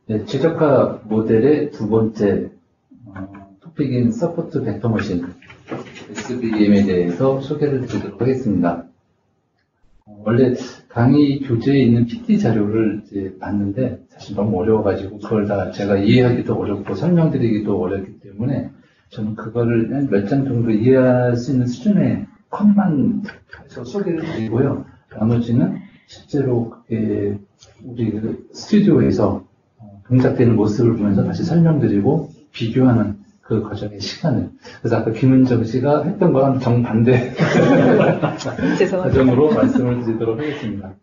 네, 최적화 모델의 두 번째 토픽인 서포트 벡터 머신 SVM에 대해서 소개를 드리도록 하겠습니다. 원래 강의 교재에 있는 PT 자료를 이제 봤는데 사실 너무 어려워가지고 그걸 다 제가 이해하기도 어렵고 설명드리기도 어렵기 때문에 저는 그거를 몇 장 정도 이해할 수 있는 수준의 컷만 해서 소개를 드리고요. 나머지는 실제로 우리 스튜디오에서 동작되는 모습을 보면서 다시 설명드리고 비교하는 그 과정의 시간을. 그래서 아까 김은정 씨가 했던 거랑 정반대 과정으로 말씀을 드리도록 하겠습니다.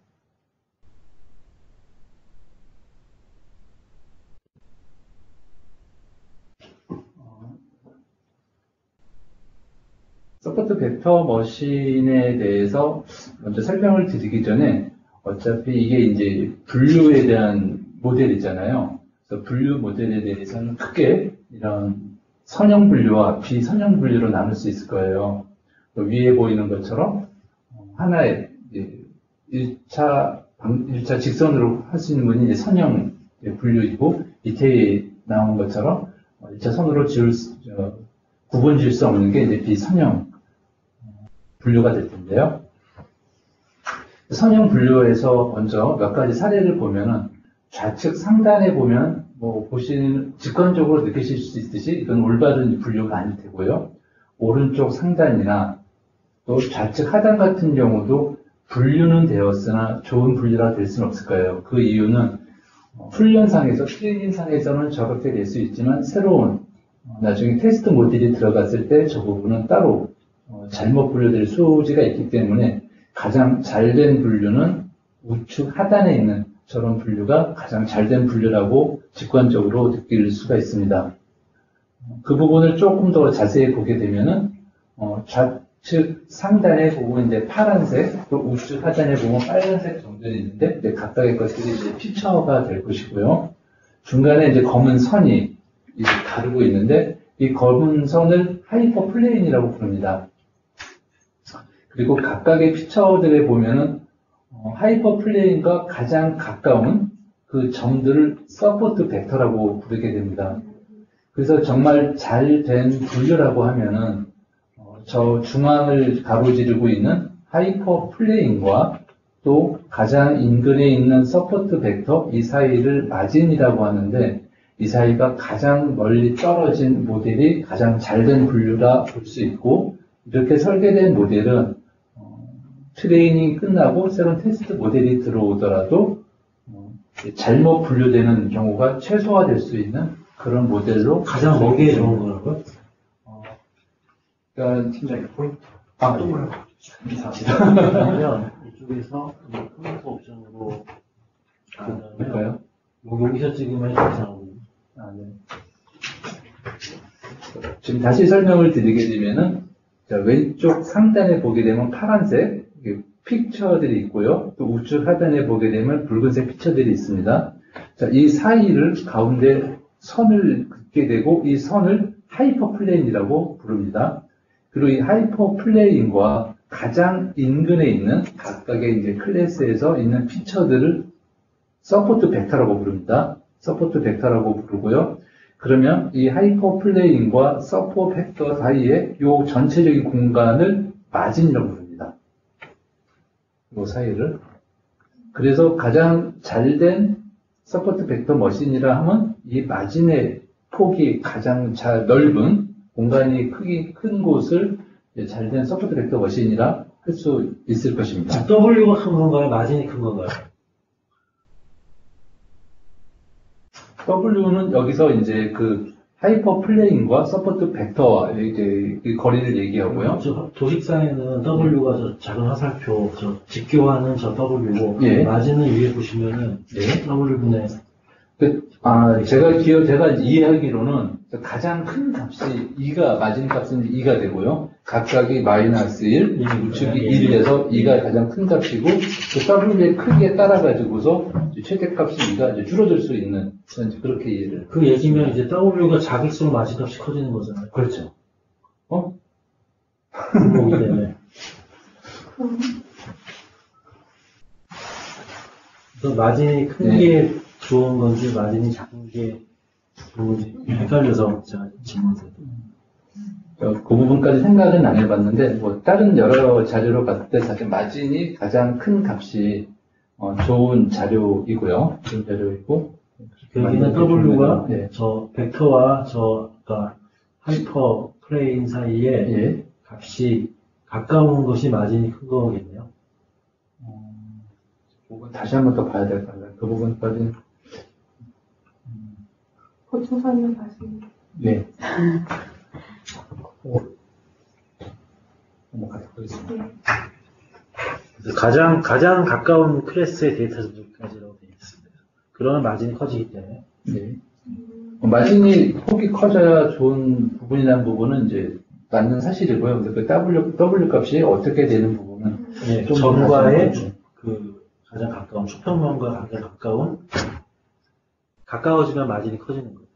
서포트 벡터 머신에 대해서 먼저 설명을 드리기 전에 어차피 이게 이제 분류에 대한 모델이잖아요. 그래서 분류 모델에 대해서는 크게 이런 선형 분류와 비선형 분류로 나눌 수 있을 거예요. 위에 보이는 것처럼 하나의 1차 직선으로 할 수 있는 분이 이제 선형 분류이고 밑에 나온 것처럼 1차 선으로 구분 지을 수 없는 게 이제 비선형 분류가 될 텐데요. 선형 분류에서 먼저 몇 가지 사례를 보면은 좌측 상단에 보면 직관적으로 느끼실 수 있듯이 이건 올바른 분류가 아닐 테고요. 오른쪽 상단이나 또 좌측 하단 같은 경우도 분류는 되었으나 좋은 분류가 될 수는 없을 거예요. 그 이유는 훈련상에서, 트레이닝상에서는 저렇게 될 수 있지만 새로운 나중에 테스트 모델이 들어갔을 때 저 부분은 따로 잘못 분류될 소지가 있기 때문에 가장 잘된 분류는 우측 하단에 있는 저런 분류가 가장 잘된 분류라고 직관적으로 느낄 수가 있습니다. 그 부분을 조금 더 자세히 보게 되면은 좌측 상단에 보면 이제 파란색, 또 우측 하단에 보면 빨간색 점들이 있는데 각각의 것들이 이제 피처가 될 것이고요. 중간에 이제 검은 선이 이제 가르고 있는데 이 검은 선을 하이퍼 플레인이라고 부릅니다. 그리고 각각의 피처들에 보면은 하이퍼 플레인과 가장 가까운 그 점들을 서포트 벡터라고 부르게 됩니다. 그래서 정말 잘 된 분류라고 하면은 저 중앙을 가로지르고 있는 하이퍼 플레인과 또 가장 인근에 있는 서포트 벡터 이 사이를 마진이라고 하는데 이 사이가 가장 멀리 떨어진 모델이 가장 잘된 분류라 볼 수 있고 이렇게 설계된 모델은 트레이닝이 끝나고 새로운 테스트 모델이 들어오더라도 잘못 분류되는 경우가 최소화될 수 있는 그런 모델로 가장 먹이에 좋은 거라고요? 그러니까 팀장님 포인트. 또 뭐라고? 그러면 이쪽에서 컴퓨터 옵션으로 볼까요? 여기서 찍으면 이상하고. 네. 지금 다시 설명을 드리게 되면은 왼쪽 상단에 보게 되면 파란색 픽처들이 있고요. 또 우측 하단에 보게 되면 붉은색 픽처들이 있습니다. 자, 이 사이를 가운데 선을 긋게 되고 이 선을 하이퍼 플레인이라고 부릅니다. 그리고 이 하이퍼 플레인과 가장 인근에 있는 각각의 이제 클래스에서 있는 피처들을 서포트 벡터라고 부릅니다. 서포트 벡터라고 부르고요. 그러면 이 하이퍼 플레인과 서포트 벡터 사이에 이 전체적인 공간을 마진이라고 부릅니다. 이 사이를. 그래서 가장 잘된 서포트 벡터 머신이라 하면 이 마진의 폭이 가장 넓은 공간이 큰 곳을 잘된 서포트 벡터 머신이라 할 수 있을 것입니다. W가 큰 건가요? 마진이 큰 건가요? W는 여기서 이제 그 하이퍼 플레인과 서포트 벡터와 이제 그 거리를 얘기하고요. 저 도식상에는 W가 저 작은 화살표, 저 직교하는 저 W고, 예. 마진은 위에 보시면은 W분의 제가 이해하기로는 가장 큰 값이 2가, 마진 값은 2가 되고요. 각각이 마이너스 1, 우측이 1에서 2가 가장 큰 값이고, 그 W의 크기에 따라가지고서 최대 값이 2가 이제 줄어들 수 있는, 저는 그렇게 이해를. 그 얘기면 이제 W가 작을수록 마진 값이 커지는 거잖아요. 그렇죠. 보기 때문에. 그래서 마진이 큰 게 좋은 건지 마진이 작은 게 좋은 건지 헷갈려서 제가 질문드렸어요. 그 부분까지 생각은 안 해봤는데, 뭐, 다른 여러 자료로 봤을 때 사실 마진이 가장 큰 값이, 좋은 자료이고요. 좋은 자료이고. 여기는 W가 예. 저 벡터와 그러니까 하이퍼 플레인 사이에 예. 값이 가까운 것이 마진이 큰 거겠네요. 그건 다시 한 번 더 봐야 될 것 같아요. 그 부분까지. 보충 설명 다시. 네. 넘어가도록 하겠습니다. 네. 그래서 가장 가까운 클래스의 데이터 정도까지라고 되어 있습니다. 그러면 마진이 커지기 때문에. 네. 마진이 폭이 커져야 좋은 부분이라는 부분은 이제 맞는 사실이고요. 근데 그 W 값이 어떻게 되는 부분은 네, 좀 전과의 다시 그 가장 가까운 수평면과 가장 가까워지면 마진이 커지는 거예요.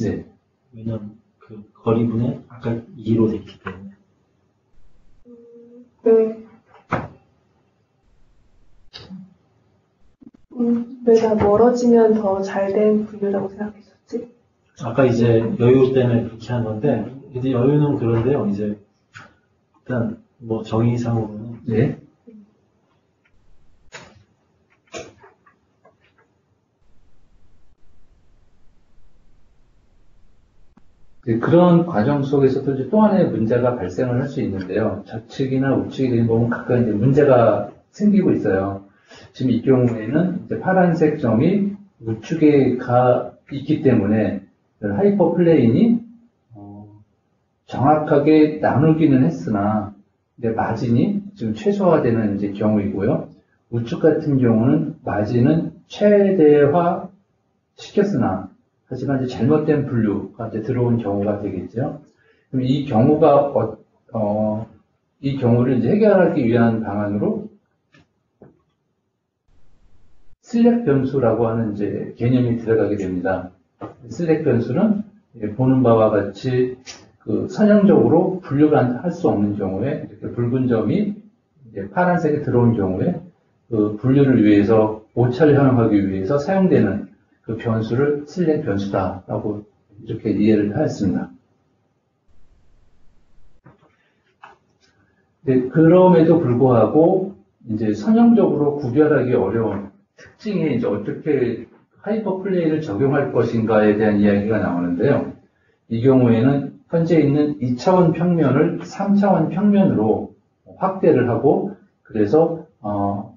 네. 왜냐면 그 거리분의 아까 2로 됐기 때문에. 네. 왜 다 멀어지면 더 잘 된 분류라고 생각했었지? 아까 이제 여유 때문에 그렇게 한 건데, 이제 여유는 그런데요, 이제, 일단, 뭐, 정의상으로는, 네. 네, 그런 과정 속에서도 이제 또 하나의 문제가 발생을 할 수 있는데요. 좌측이나 우측이 되는 부분 각각 이제 문제가 생기고 있어요. 지금 이 경우에는 이제 파란색 점이 우측에 가 있기 때문에 하이퍼 플레인이 정확하게 나누기는 했으나 이제 마진이 지금 최소화되는 이제 경우이고요. 우측 같은 경우는 마진은 최대화 시켰으나 하지만 이제 잘못된 분류가 이제 들어온 경우가 되겠죠. 그럼 이 경우가 이 경우를 이제 해결하기 위한 방안으로 슬랙 변수라고 하는 이제 개념이 들어가게 됩니다. 슬랙 변수는 보는 바와 같이 그 선형적으로 분류가 할 수 없는 경우에 이렇게 붉은 점이 이제 파란색에 들어온 경우에 그 분류를 위해서 오차를 형성하기 위해서 사용되는 그 변수를 슬랙 변수다라고 이렇게 이해를 하였습니다. 네, 그럼에도 불구하고 이제 선형적으로 구별하기 어려운 특징에 이제 어떻게 하이퍼 플레이를 적용할 것인가에 대한 이야기가 나오는데요. 이 경우에는 현재 있는 2차원 평면을 3차원 평면으로 확대를 하고 그래서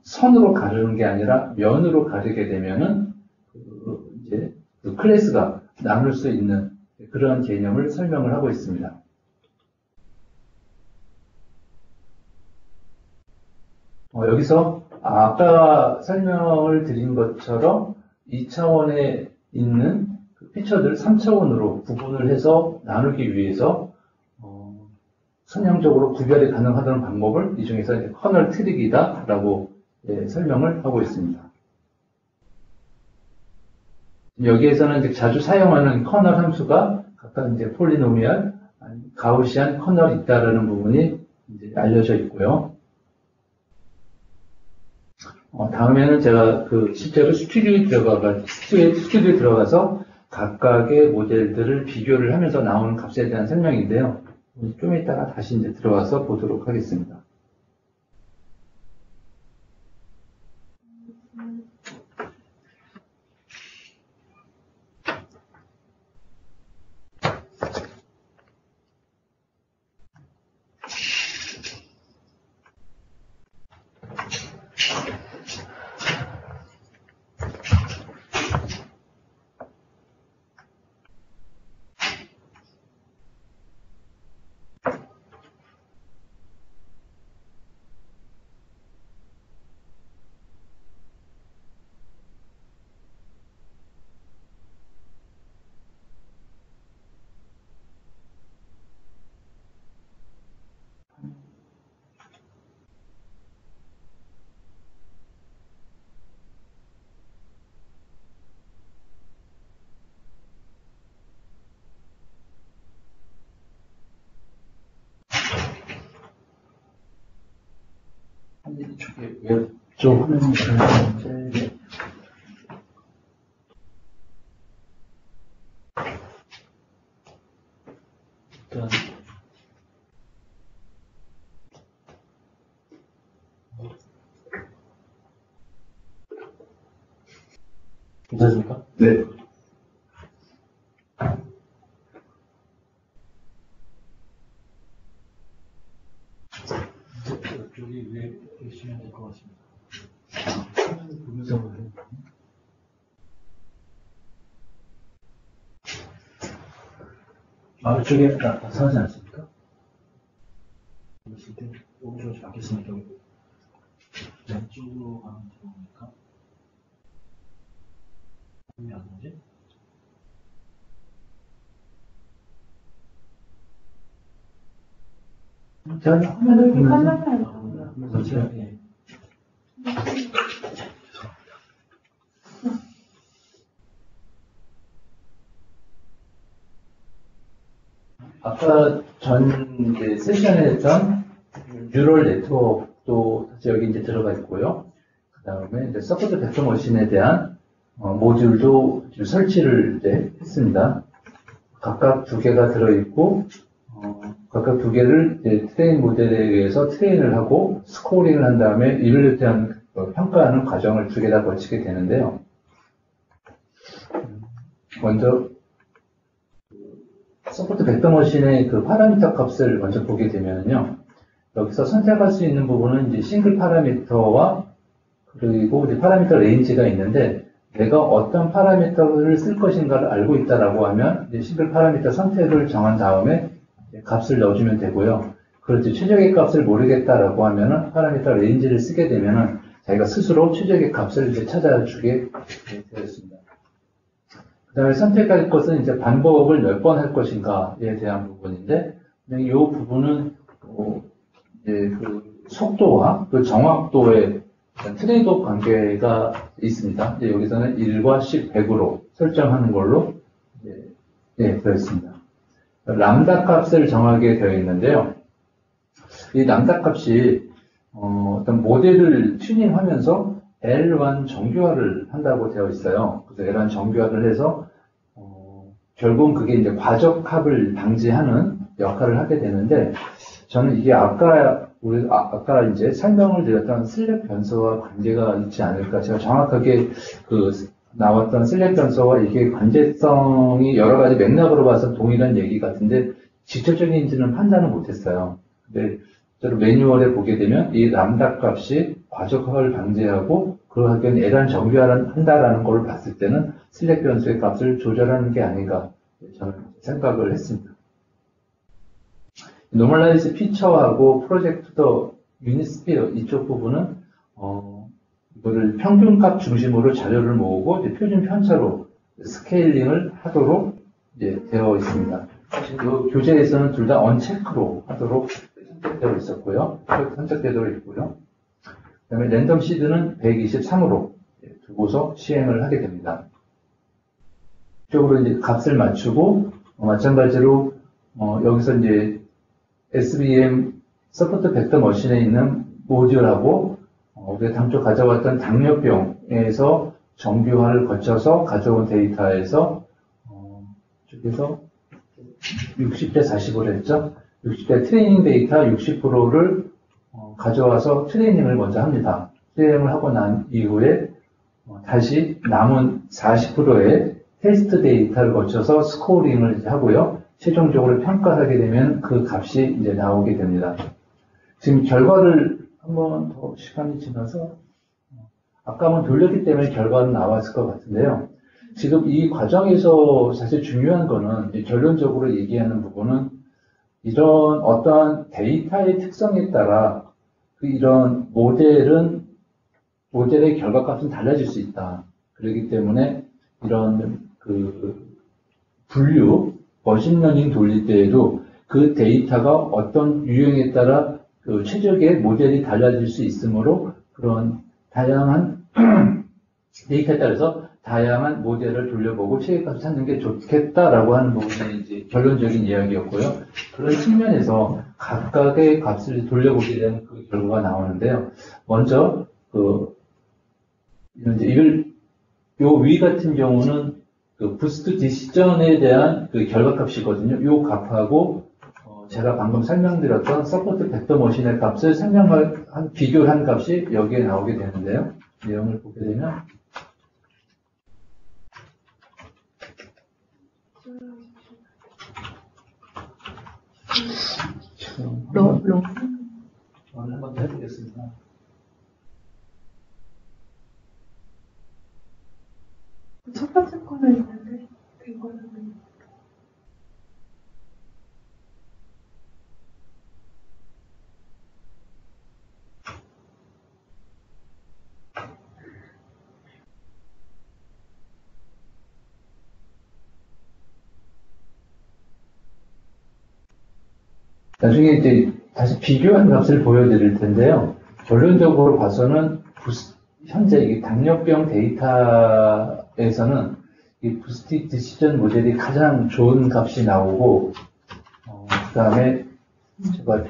선으로 가르는 게 아니라 면으로 가르게 되면은 이제 그 클래스가 나눌 수 있는 그런 개념을 설명을 하고 있습니다. 여기서 아까 설명을 드린 것처럼 2차원에 있는 그 피처들을 3차원으로 구분을 해서 나누기 위해서 선형적으로 구별이 가능하다는 방법을 이 중에서 이제 커널 트릭이다라고 설명을 하고 있습니다. 여기에서는 이제 자주 사용하는 커널 함수가 각각 이제 폴리노미얼, 가우시안 커널이 있다라는 부분이 이제 알려져 있고요. 다음에는 제가 그 실제로 스튜디오에 들어가서 각각의 모델들을 비교를 하면서 나오는 값에 대한 설명인데요. 좀 이따가 다시 이제 들어가서 보도록 하겠습니다. 이쪽에 왼쪽 화면이 제일 일단 괜찮습니까? 네. 이쪽이 위에 계시면 될 것 같습니다. 이쪽에 나타나지 않습니까? 있을 때 오른쪽으로 바뀌었으니까 왼쪽으로 가면 좋으니까 왜 안 오지? 제가 화면을 보면서 그렇죠. 예. 아까 전 이제 세션에 했던 뉴럴 네트워크도 다시 여기 이제 들어가 있고요. 그 다음에 이제 서포트 벡터 머신에 대한 모듈도 설치를 이제 했습니다. 각각 두 개가 들어있고, 각각 두 개를 이제 트레인 모델에 의해서 트레인을 하고 스코어링을 한 다음에 이를 대한 평가하는 과정을 두 개 다 거치게 되는데요. 먼저 서포트 벡터 머신의 그 파라미터 값을 먼저 보게 되면요. 여기서 선택할 수 있는 부분은 이제 싱글 파라미터와 그리고 이제 파라미터 레인지가 있는데 내가 어떤 파라미터를 쓸 것인가를 알고 있다라고 하면 이제 싱글 파라미터 선택을 정한 다음에 값을 넣어주면 되고요. 그렇지 최적의 값을 모르겠다라고 하면은 파라미터 레인지를 쓰게 되면은 자기가 스스로 최적의 값을 이제 찾아주게 되었습니다. 그 다음에 선택할 것은 이제 반복을 몇 번 할 것인가에 대한 부분인데, 이 부분은, 이제 그 속도와 그 정확도의 트레이드오프 관계가 있습니다. 이제 여기서는 1과 10, 100으로 설정하는 걸로, 그랬습니다. 람다 값을 정하게 되어 있는데요. 이 람다 값이, 어떤 모델을 튜닝하면서 L1 정규화를 한다고 되어 있어요. 그래서 L1 정규화를 해서 결국은 그게 이제 과적합을 방지하는 역할을 하게 되는데 저는 이게 아까 이제 설명을 드렸던 슬랙 변수와 관계가 있지 않을까. 제가 정확하게 그 나왔던 슬랙 변수와 이게 관계성이 여러 가지 맥락으로 봐서 동일한 얘기 같은데 직접적인지는 판단을 못했어요. 근데 매뉴얼에 보게 되면 이 람다 값이 과적합을 방지하고 그러하기엔 L한 정규화를 한다라는 걸 봤을 때는 슬랙 변수의 값을 조절하는 게 아닌가 저는 생각을 했습니다. 노멀라이즈 피처하고 프로젝트 더 유니스피어 이쪽 부분은 이거를 평균값 중심으로 자료를 모으고 이제 표준 편차로 스케일링을 하도록 이제 되어 있습니다. 이 교재에서는 둘 다 언체크로 하도록 선택되어 있었고요. 선택되어 있고요. 그 다음에 랜덤 시드는 123으로 두고서 시행을 하게 됩니다. 이쪽으로 이제 값을 맞추고, 마찬가지로, 여기서 이제 SVM 서포트 벡터 머신에 있는 모듈하고, 우리가 당초 가져왔던 당뇨병에서 정규화를 거쳐서 가져온 데이터에서, 쪽에서 60대 40으로 했죠. 60대 트레이닝 데이터 60%를 가져와서 트레이닝을 먼저 합니다. 트레이닝을 하고 난 이후에 다시 남은 40%의 테스트 데이터를 거쳐서 스코어링을 이제 하고요. 최종적으로 평가하게 되면 그 값이 이제 나오게 됩니다. 지금 결과를 한번 더 시간이 지나서 아까 한번 돌렸기 때문에 결과는 나왔을 것 같은데요. 지금 이 과정에서 사실 중요한 거는 결론적으로 얘기하는 부분은 이런 어떠한 데이터의 특성에 따라 이런 모델의 결과값은 달라질 수 있다. 그렇기 때문에 이런 분류, 머신러닝 돌릴 때에도 그 데이터가 어떤 유형에 따라 그 최적의 모델이 달라질 수 있으므로 그런 다양한 데이터에 따라서 다양한 모델을 돌려보고 최적값을 찾는 게 좋겠다라고 하는 부분이 이제 결론적인 이야기였고요. 그런 측면에서 각각의 값을 돌려보게 되는 그 결과가 나오는데요. 먼저 요 위 같은 경우는 그 부스트 디시전에 대한 그 결과값이거든요. 요 값하고 제가 방금 설명드렸던 서포트 벡터 머신의 값을 비교를 한 값이 여기에 나오게 되는데요. 내용을 보게 되면 한번 더 해보겠습니다. 첫 번째 거는 있는데, 이거는 나중에 이제 다시 비교한 값을 보여드릴 텐데요. 결론적으로 봐서는 현재 이 당뇨병 데이터에서는 이 부스티 디시전 모델이 가장 좋은 값이 나오고, 그 다음에 제가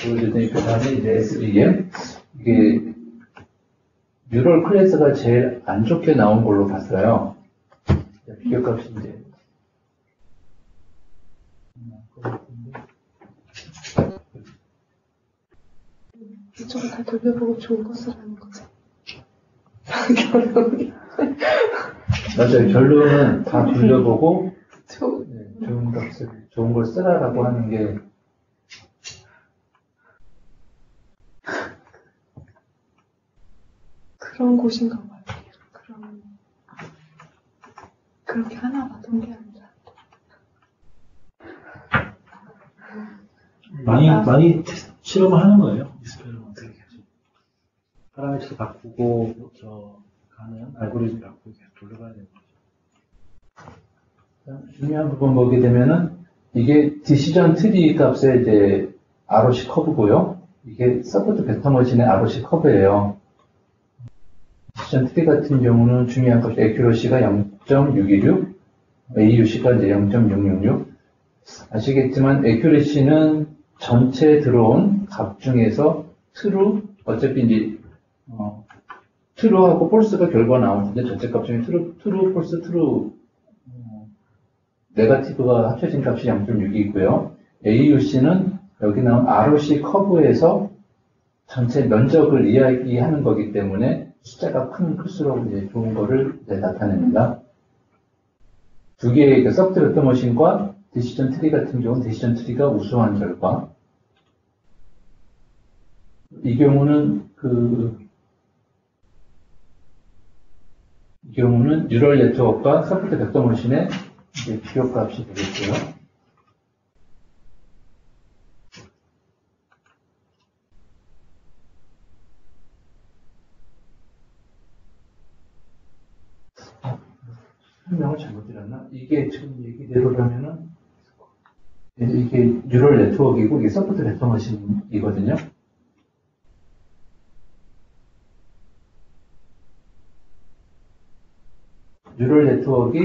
보여드린 그 다음에 이제 SBM, 이게 뉴럴 클래스가 제일 안 좋게 나온 걸로 봤어요. 비교값이 이제 이쪽을 다 돌려보고 좋은 것을 하는 거죠. 결론이. 맞아요. 결론은 다 돌려보고 좋은. 좋은 값을, 좋은 걸 쓰라라고 하는 게 그런 곳인가 봐요. 그렇게 하나 받은 게 아니라. 많이 실험을 하는 거예요. 익스페리먼트. 파라미터 바꾸고, 가는 알고리즘 바꾸고 계속 돌려가야 되는 거죠. 중요한 부분 보게 되면은 이게 디시전 트리 값의 이제 ROC 커브고요. 이게 서포트 벡터 머신의 ROC 커브예요. 디시전 트리 같은 경우는 중요한 값이 accuracy가 0.616, AUC가 이제 0.666. 아시겠지만 accuracy는 전체 들어온 값 중에서 true, 어차피 이제 true하고 false가 결과 나오는데 전체 값 중에 true, false, true 네거티브가 합쳐진 값이 0.6이 있고요. AUC는 여기 나온 ROC 커브에서 전체 면적을 이야기하는 거기 때문에 숫자가 클수록 이제 좋은 거를 이제 나타냅니다. 두 개의 그 서프트 벡터 머신과 디시전 트리 같은 경우는 디시전 트리가 우수한 결과. 이 경우는 뉴럴 네트워크와 서프트 벡터 머신의 비교값이 되겠고요. 설명을 잘못드렸나? 이게 지금 얘기대로라면은 이게 뉴럴 네트워크이고 이게 서포트 벡터 머신이거든요. 뉴럴 네트워크가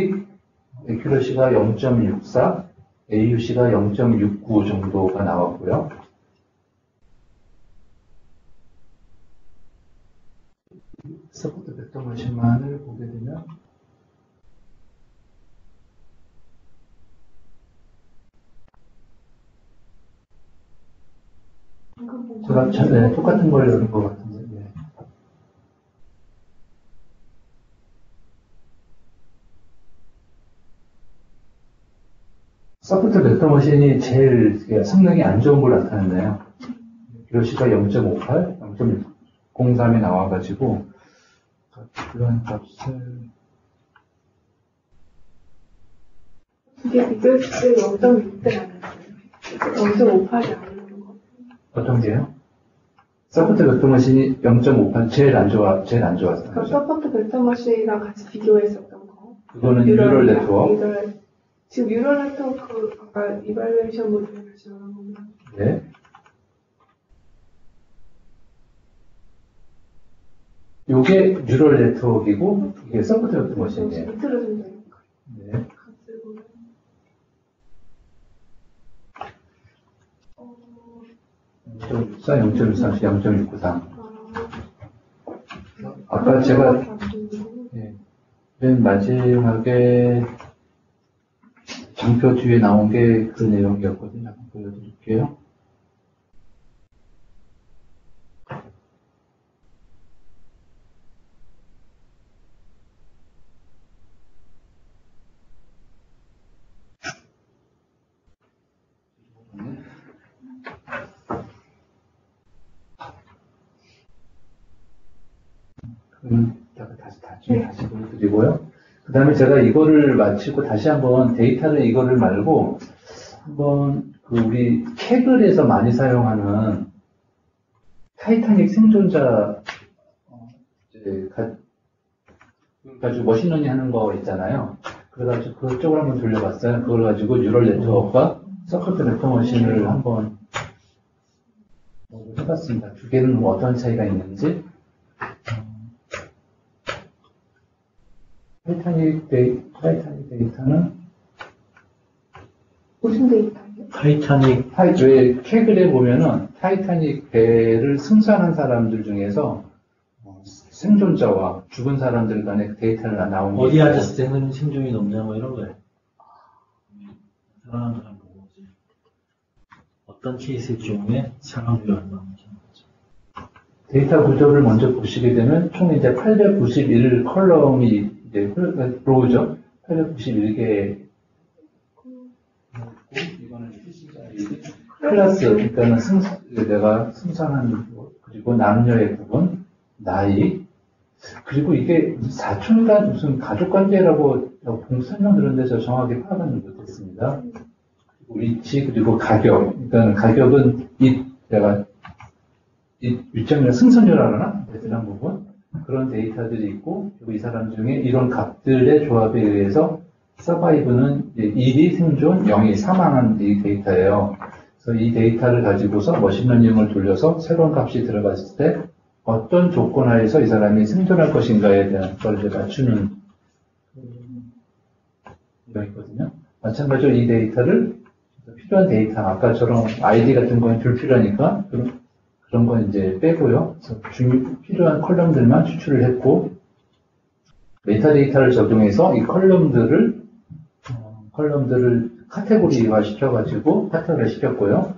accuracy가 0.64, AUC가 0.69 정도가 나왔고요. 서포트 벡터 머신만을 보게 되면 제가 똑같은 걸 열은 것 같은데. 네. 서포트 벡터 머신이 제일 성능이 안 좋은 걸 나타냈네요. accuracy가 0.58, 0.03에 나와가지고 그런 값을 이게 비교했을 때 0.6대 아니었어요? 0.58이 아니는 거. 어떤 게요? 서포트 벡터 머신이 0.58 제일 안 좋았어요. 그럼 서포트 벡터 머신이랑 같이 비교했었던 거. 그거는 뉴럴 네트워크. 지금 뉴럴 네트워크 아까 이발레이션 모델을 다시 열어보면 네. 요게 뉴럴 네트워크이고 이게 서포트 벡터 머신이에요. 밑으로 좀 되니까. 네. 같이 보면 0.64, 0.63. 아까 제가 맨 마지막에 장표 뒤에 나온 게 그 내용이었거든요. 한번 보여드릴게요. 다시 보여드리고요. 그 다음에 제가 이거를 마치고 다시 한번 데이터를 이거를 말고 한번 그 우리 캐글에서 많이 사용하는 타이타닉 생존자 이제 가지고 머신러닝 하는 거 있잖아요. 그래가지고 그쪽을 한번 돌려봤어요. 그걸 가지고 뉴럴 네트워크와 서클트 벡터 머신을 한번 해봤습니다. 두 개는 뭐 어떤 차이가 있는지. 타이타닉 데이터는 무슨 데이터예요? 타이타닉 왜 캐글에 보면은 타이타닉 배를 승선한 사람들 중에서 생존자와 죽은 사람들 간의 그 데이터를 나온 게 어디 있고, 앉았을 때는 생존이 높냐 뭐 이런 거예요. 사람한 사람 보고 이제 어떤 케이스의 경우에 상황을 나오는지. 데이터 구조를 먼저 보시게 되면 총 이제 891 컬럼이 이제 로우죠. 891개 이거는 클래스, 그러니까는 내가 승선한 그리고 남녀의 구분, 나이, 그리고 이게 사촌간 무슨 가족관계라고 설명 들었는데 저 정확히 파악은 못했습니다. 그리고 위치, 그리고 가격. 그러니까 가격은 내가 일정이나 승선료라 하나? 베트남 부분. 그런 데이터들이 있고, 그리고 이 사람 중에 이런 값들의 조합에 의해서 서바이브는 1이 생존, 0이 사망한 이 데이터예요. 그래서 이 데이터를 가지고서 머신러닝을 돌려서 새로운 값이 들어갔을 때 어떤 조건 하에서 이 사람이 생존할 것인가에 대한 걸 이제 맞추는 내용이거든요. 마찬가지로 이 데이터를 필요한 데이터, 아까처럼 아이디 같은 건 불필요하니까 그런 건 이제 빼고요. 그래서 필요한 컬럼들만 추출을 했고, 메타데이터를 적용해서 이 컬럼들을 카테고리화 시켜가지고 파트를 시켰고요.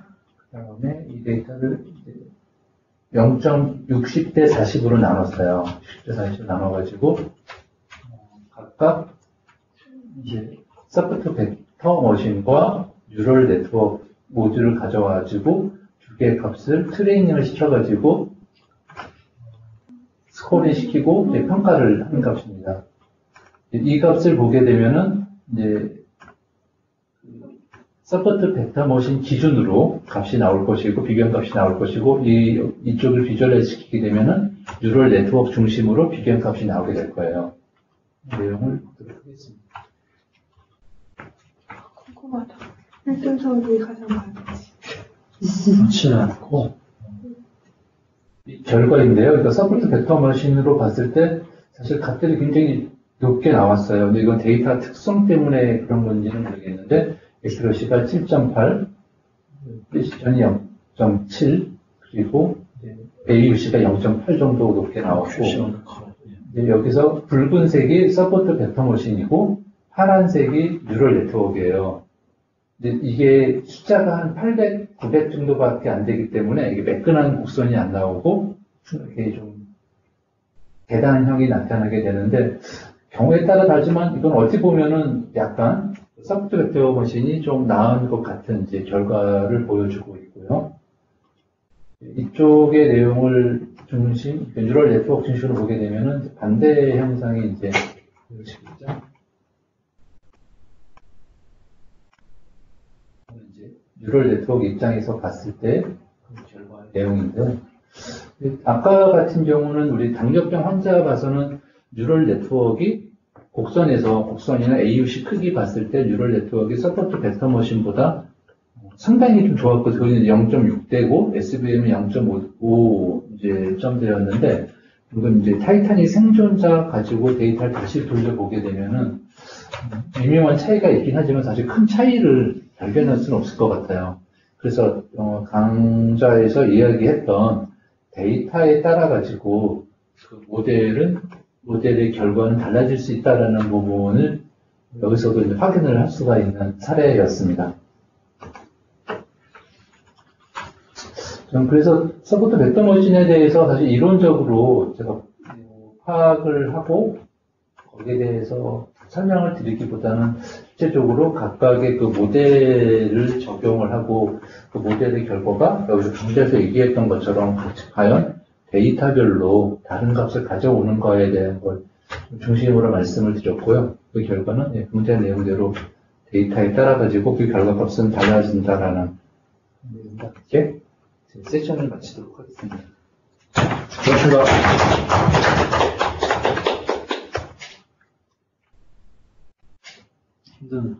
그 다음에 이 데이터를 0.60대 40으로 나눴어요. 60대 40으로 나눠가지고 각각 이제 서프트 벡터 머신과 뉴럴 네트워크 모듈을 가져와가지고 두 개의 값을 트레이닝을 시켜가지고 스코어링 시키고 이제 평가를 하는 값입니다. 이 값을 보게 되면은 이제 서포트 벡터 머신 기준으로 값이 나올 것이고 비교한 값이 나올 것이고 이쪽을 비주얼라이즈 시키게 되면은 뉴럴 네트워크 중심으로 비교한 값이 나오게 될 거예요. 내용을 보도록 하겠습니다. 궁금하다. 1등 중에 가장 많은지. 많지는 않고 이 결과인데요. 그러니까 서포트 벡터 머신으로 봤을 때 사실 값들이 굉장히 높게 나왔어요. 근데 이건 데이터 특성 때문에 그런 건지는 모르겠는데 액큐러시가 7.8, 프리시전이 0.7, 그리고 AUC가 0.8 정도 높게 나왔고, 여기서 붉은색이 서포트 벡터 머신이고 파란색이 뉴럴 네트워크예요. 이게 숫자가 한 800, 900 정도밖에 안 되기 때문에 이게 매끈한 곡선이 안 나오고 이렇게 좀 계단형이 나타나게 되는데 경우에 따라 다르지만 이건 어찌 보면은 약간 서포트 벡터 머신이 좀 나은 것 같은 이제 결과를 보여주고 있고요. 이쪽의 내용을 뉴럴 네트워크 중심으로 보게 되면은 반대 현상이 이제 보여지겠죠. 뉴럴 네트워크 입장에서 봤을 때 그 결과의 내용인데, 아까 같은 경우는 우리 당뇨병 환자 봐서는 뉴럴 네트워크가 곡선이나 AUC 크기 봤을 때 뉴럴 네트워크가 서포트 벡터 머신보다 상당히 좀 좋았고, 그게 0.6대고 SVM은 0.5 이제 점대였는데, 이건 이제 타이타닉 생존자 가지고 데이터를 다시 돌려보게 되면은 미묘한 차이가 있긴 하지만 사실 큰 차이를 발견할 수는 없을 것 같아요. 그래서 강좌에서 이야기했던 데이터에 따라 가지고 그 모델의 결과는 달라질 수 있다라는 부분을 여기서도 이제 확인을 할 수가 있는 사례였습니다. 저는 그래서 서포트 벡터 머신에 대해서 사실 이론적으로 제가 파악을 하고 거기에 대해서 설명을 드리기보다는 실제적으로 각각의 그 모델을 적용을 하고 그 모델의 결과가 여기서 강좌에서 얘기했던 것처럼 과연 데이터별로 다른 값을 가져오는 거에 대한 걸 중심으로 말씀을 드렸고요. 그 결과는 강좌 내용대로 데이터에 따라 가지고 그 결과값은 달라진다라는 내용과 함께 세션을 마치도록 하겠습니다. 고맙습니다. 힘든